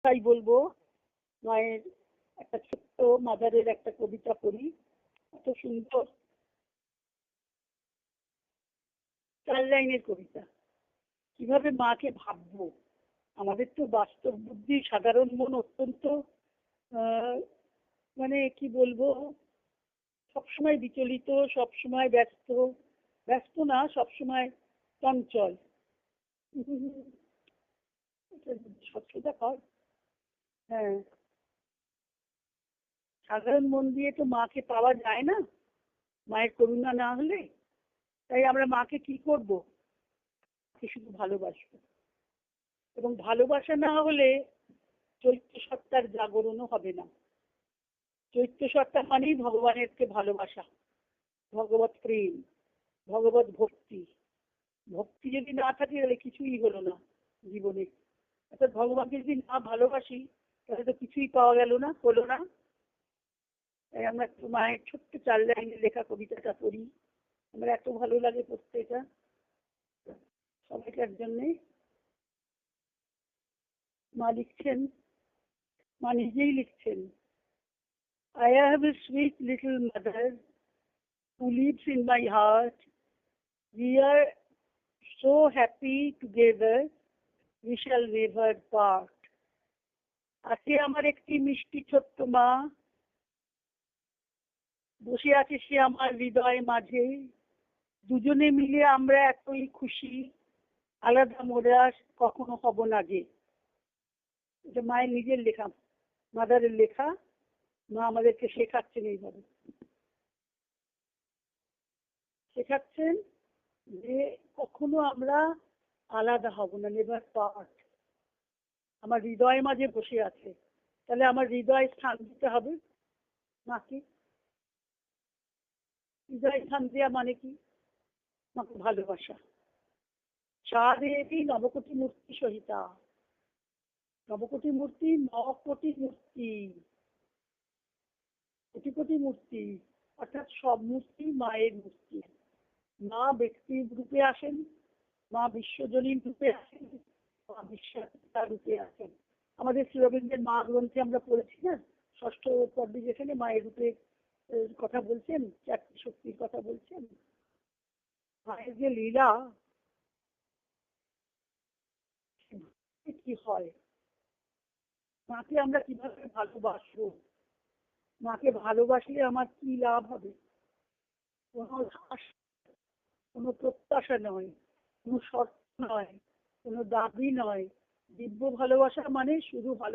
তাই বলবো, মায়ের একটা ছোট্ট মাদারের একটা কবিতা পড়ি, এত সুন্দর, 4 লাইনের কবিতা। কিভাবে মাকে ভাববো? আমাদের তো বাস্তব বুদ্ধি, সাধারণ মন অত্যন্ত আহ, মানে কি বলবো, সবসময় বিচলিত, সবসময় ব্যস্ত, ব্যস্ত না, সবসময় চঞ্চল। সত্যতা কর। হ্যাঁ, সাধারণ মন দিয়ে তো মাকে পাওয়া যায় না, মায়ের করুণা না হলে। তাই আমরা মাকে কি করব? মাকে শুধু ভালোবাসবো। এবং ভালোবাসা না হলে চৈত্য সত্তার জাগরণও হবে না। চৈত্য সত্তা মানেই ভগবানেরকে ভালোবাসা, ভগবত প্রেম, ভগবত ভক্তি। ভক্তি যদি না থাকে তাহলে কিছুই হলো না জীবনে। অর্থাৎ ভগবানকে যদি না ভালোবাসি তাহলে তো কিছুই পাওয়া গেল না, হলো না। তাই আমরা একটু মায়ের ছোট্ট 4 লাইনে লেখা কবিতাটা পড়ি। আমার এত ভালো লাগে পড়তে এটা, সবাইকার জন্যে। মা লিখছেন, মা নিজেই লিখছেন, I have a sweet little mother who lives in my heart. We are so happy together, we shall never part. আছে আমার একটি মিষ্টি ছোট্ট মা, বসে আছে সে আমার হৃদয় মাঝে। দুজনে মিলে আমরা এতই খুশি, আলাদা মোরা কখনো হব না যে। এটা মায়ের নিজের লেখা, মাদারের লেখা। মা আমাদেরকে শেখাচ্ছেন এইভাবে, শেখাচ্ছেন যে কখনো আমরা আলাদা হব না, নেভার পার্ট। আমার হৃদয় মাঝে বসে আছে, তাহলে আমার হৃদয় স্থান দিতে হবে মাকে। হৃদয় স্থান দেওয়া মানে কি? মাকে ভালোবাসা। সা দেবী নবকোটি মূর্তি সহিতা, নবকোটি মূর্তি, 9 কোটি মূর্তি, কোটি কোটি মূর্তি, অর্থাৎ সব মূর্তি মায়ের মূর্তি। মা ব্যক্তি রূপে আসেন, মা বিশ্বজনীন রূপে আসেন, মা বিশ্বাসিতা রূপে আসেন। আমাদের শ্রী রবীন্দ্রের মা গ্রন্থে আমরা পড়েছি না, 6ষ্ঠ পর্বে যেখানে মায়ের রূপে কথা বলছেন, 4টি শক্তির কথা বলছেন। মায়ের যে লীলা, কি হয়, মাকে আমরা কিভাবে ভালোবাসবো, মাকে ভালোবাসলে আমার কি লাভ হবে? কোনো আশা, কোনো প্রত্যাশা নয়, কোনো শর্ত নয়, কোনো দাবি নয়। দিব্য ভালোবাসা মানে শুধু ভালো